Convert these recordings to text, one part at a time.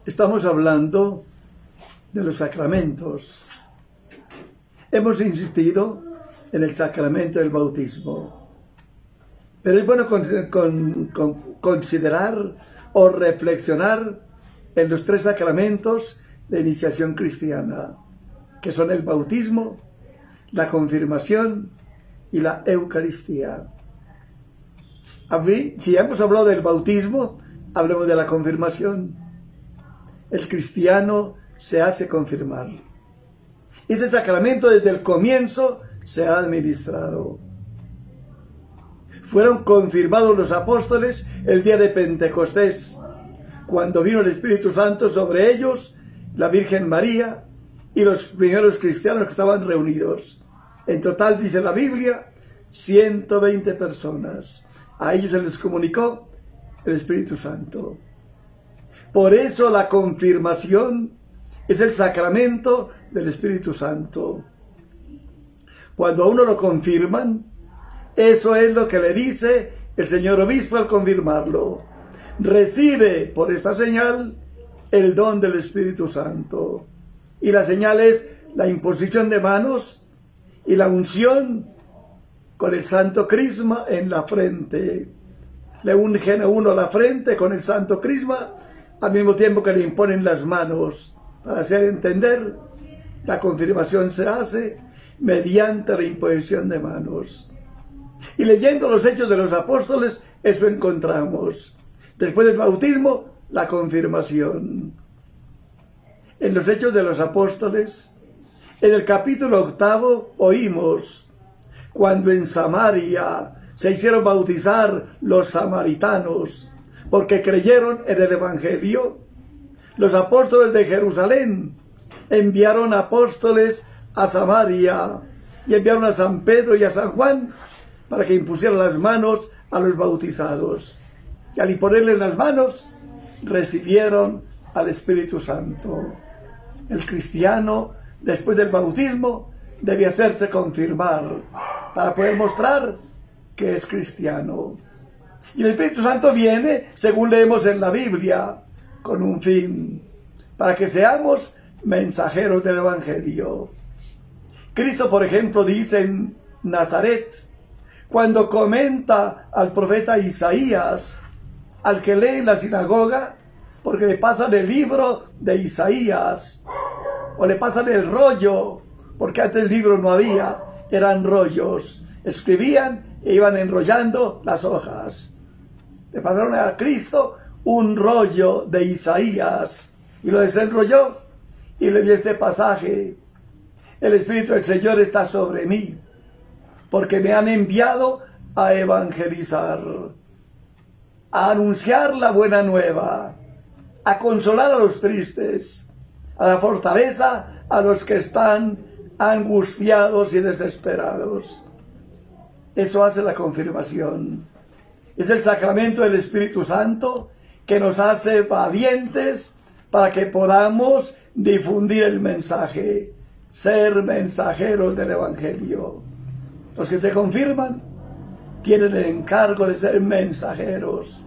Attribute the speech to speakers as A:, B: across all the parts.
A: Estamos hablando de los sacramentos. Hemos insistido en el sacramento del bautismo. Pero es bueno considerar o reflexionar en los tres sacramentos de iniciación cristiana, que son el bautismo, la confirmación y la Eucaristía. Si hemos hablado del bautismo, hablemos de la confirmación. El cristiano se hace confirmar. Este sacramento desde el comienzo se ha administrado. Fueron confirmados los apóstoles el día de Pentecostés, cuando vino el Espíritu Santo sobre ellos, la Virgen María y los primeros cristianos que estaban reunidos. En total, dice la Biblia, 120 personas. A ellos se les comunicó el Espíritu Santo. Por eso la confirmación es el sacramento del Espíritu Santo. Cuando a uno lo confirman, eso es lo que le dice el señor obispo al confirmarlo. Recibe por esta señal el don del Espíritu Santo. Y la señal es la imposición de manos y la unción con el santo crisma en la frente. Le ungen a uno la frente con el santo crisma al mismo tiempo que le imponen las manos. Para hacer entender, la confirmación se hace mediante la imposición de manos. Y leyendo los Hechos de los Apóstoles, eso encontramos. Después del bautismo, la confirmación. En los Hechos de los Apóstoles, en el capítulo 8, oímos cuando en Samaria se hicieron bautizar los samaritanos, porque creyeron en el Evangelio. Los apóstoles de Jerusalén enviaron apóstoles a Samaria y enviaron a San Pedro y a San Juan para que impusieran las manos a los bautizados. Y al imponerles las manos, recibieron al Espíritu Santo. El cristiano, después del bautismo, debe hacerse confirmar para poder mostrar que es cristiano. Y el Espíritu Santo viene, según leemos en la Biblia, con un fin, para que seamos mensajeros del Evangelio. Cristo, por ejemplo, dice en Nazaret, cuando comenta al profeta Isaías, al que lee en la sinagoga, porque le pasan el libro de Isaías, o le pasan el rollo, porque antes el libro no había, eran rollos. Escribían e iban enrollando las hojas. Le pasaron a Cristo un rollo de Isaías y lo desenrolló y le dio este pasaje: el Espíritu del Señor está sobre mí, porque me han enviado a evangelizar, a anunciar la buena nueva, a consolar a los tristes, a dar fortaleza a los que están angustiados y desesperados. Eso hace la confirmación. Es el sacramento del Espíritu Santo que nos hace valientes para que podamos difundir el mensaje, ser mensajeros del Evangelio. Los que se confirman tienen el encargo de ser mensajeros.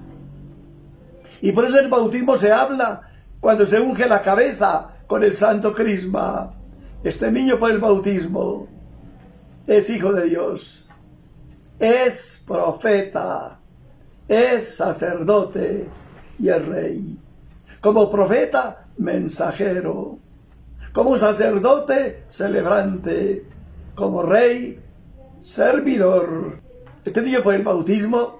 A: Y por eso el bautismo se habla cuando se unge la cabeza con el santo crisma. Este niño por el bautismo es hijo de Dios, es profeta, es sacerdote y es rey. Como profeta, mensajero. Como sacerdote, celebrante. Como rey, servidor. Este niño por el bautismo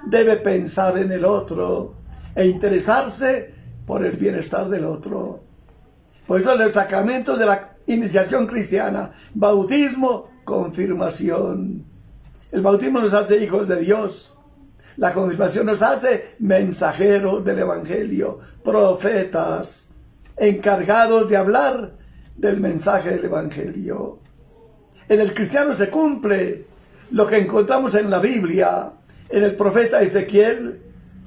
A: debe pensar en el otro e interesarse por el bienestar del otro. Por eso el sacramento de la iniciación cristiana: bautismo, confirmación. El bautismo nos hace hijos de Dios. La confirmación nos hace mensajeros del Evangelio, profetas, encargados de hablar del mensaje del Evangelio. En el cristiano se cumple lo que encontramos en la Biblia, en el profeta Ezequiel,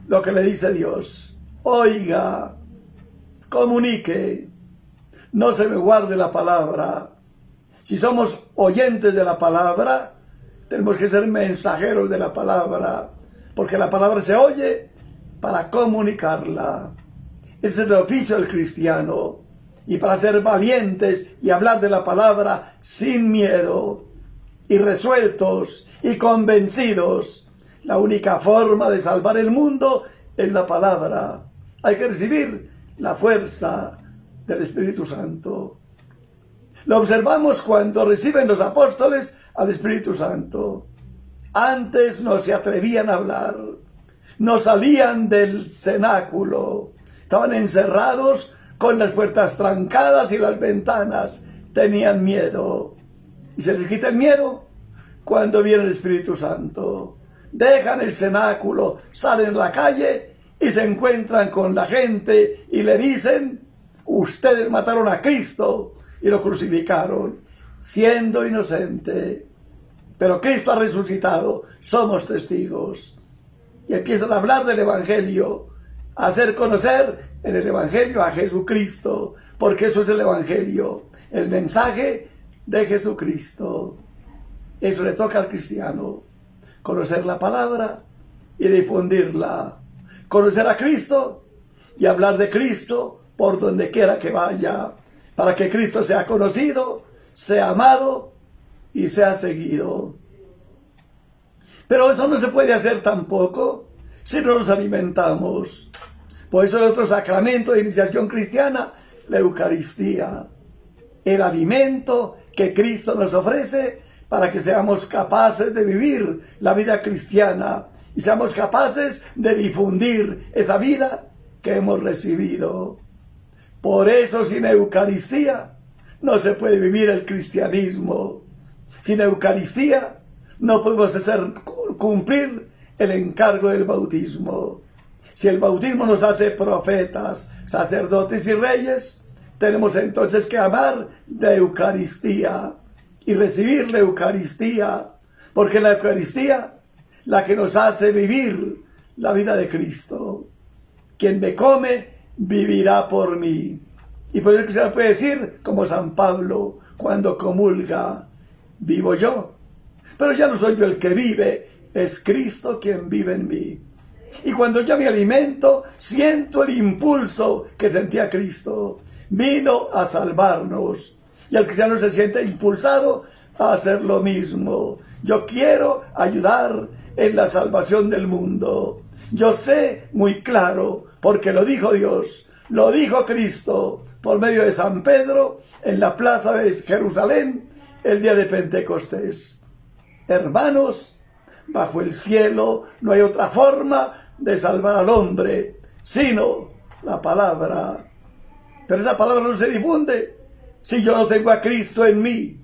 A: lo que le dice Dios: oiga, comunique, no se me guarde la palabra. Si somos oyentes de la palabra, tenemos que ser mensajeros de la palabra, porque la palabra se oye para comunicarla. Ese es el oficio del cristiano. Y para ser valientes y hablar de la palabra sin miedo, y resueltos y convencidos, la única forma de salvar el mundo es la palabra. Hay que recibir la fuerza del Espíritu Santo. Lo observamos cuando reciben los apóstoles al Espíritu Santo. Antes no se atrevían a hablar, no salían del cenáculo, estaban encerrados con las puertas trancadas y las ventanas, tenían miedo. Y se les quita el miedo cuando viene el Espíritu Santo. Dejan el cenáculo, salen a la calle y se encuentran con la gente y le dicen: ustedes mataron a Cristo y lo crucificaron, siendo inocente. Pero Cristo ha resucitado, somos testigos. Y empiezan a hablar del Evangelio, a hacer conocer en el Evangelio a Jesucristo, porque eso es el Evangelio, el mensaje de Jesucristo. Eso le toca al cristiano, conocer la palabra y difundirla, conocer a Cristo y hablar de Cristo por donde quiera que vaya, para que Cristo sea conocido, sea amado y sea seguido. Pero eso no se puede hacer tampoco si no nos alimentamos. Por eso el otro sacramento de iniciación cristiana, la Eucaristía, el alimento que Cristo nos ofrece para que seamos capaces de vivir la vida cristiana y seamos capaces de difundir esa vida que hemos recibido. Por eso sin Eucaristía no se puede vivir el cristianismo. Sin Eucaristía no podemos hacer cumplir el encargo del bautismo. Si el bautismo nos hace profetas, sacerdotes y reyes, tenemos entonces que amar de Eucaristía y recibir la Eucaristía, porque la Eucaristía la que nos hace vivir la vida de Cristo. Quien me come, vivirá por mí. Y por eso se puede decir, como San Pablo, cuando comulga: vivo yo, pero ya no soy yo el que vive, es Cristo quien vive en mí. Y cuando yo me alimento, siento el impulso que sentía Cristo. Vino a salvarnos. Y el cristiano se siente impulsado a hacer lo mismo. Yo quiero ayudar en la salvación del mundo. Yo sé muy claro, porque lo dijo Dios, lo dijo Cristo, por medio de San Pedro, en la plaza de Jerusalén, el día de Pentecostés. Hermanos, bajo el cielo no hay otra forma de salvar al hombre, sino la palabra. Pero esa palabra no se difunde si yo no tengo a Cristo en mí,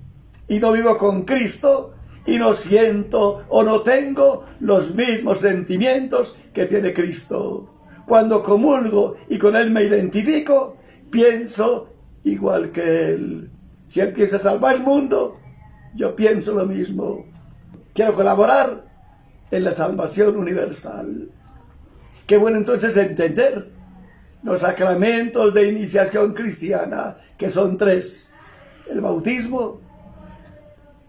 A: y no vivo con Cristo, y no siento o no tengo los mismos sentimientos que tiene Cristo. Cuando comulgo y con Él me identifico, pienso igual que Él. Si Él piensa salvar el mundo, yo pienso lo mismo. Quiero colaborar en la salvación universal. Qué bueno entonces entender los sacramentos de iniciación cristiana, que son 3: el bautismo,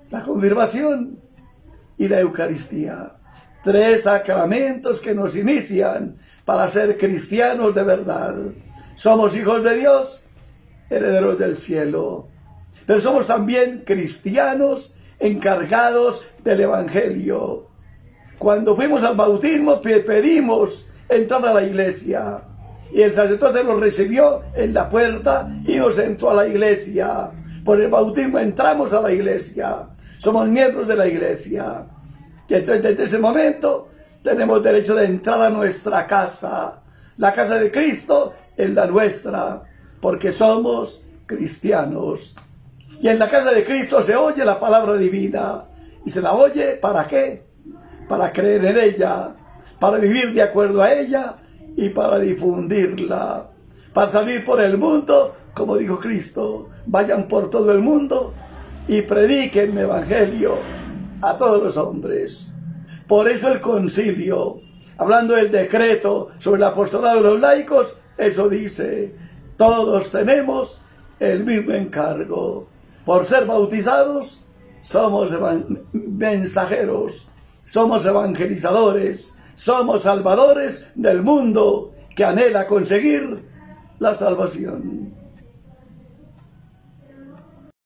A: la confirmación y la Eucaristía. 3 sacramentos que nos inician para ser cristianos de verdad. Somos hijos de Dios, herederos del cielo, pero somos también cristianos encargados del Evangelio. Cuando fuimos al bautismo pedimos entrar a la iglesia, y el sacerdote nos recibió en la puerta y nos entró a la iglesia. Por el bautismo entramos a la iglesia, somos miembros de la iglesia, y entonces desde ese momento tenemos derecho de entrar a nuestra casa. La casa de Cristo es la nuestra, porque somos cristianos. Y en la casa de Cristo se oye la palabra divina. ¿Y se la oye para qué? Para creer en ella, para vivir de acuerdo a ella y para difundirla, para salir por el mundo, como dijo Cristo: vayan por todo el mundo y prediquen mi evangelio a todos los hombres. Por eso el concilio, hablando del decreto sobre el apostolado de los laicos, eso dice: todos tenemos el mismo encargo. Por ser bautizados, somos mensajeros, somos evangelizadores, somos salvadores del mundo que anhela conseguir la salvación.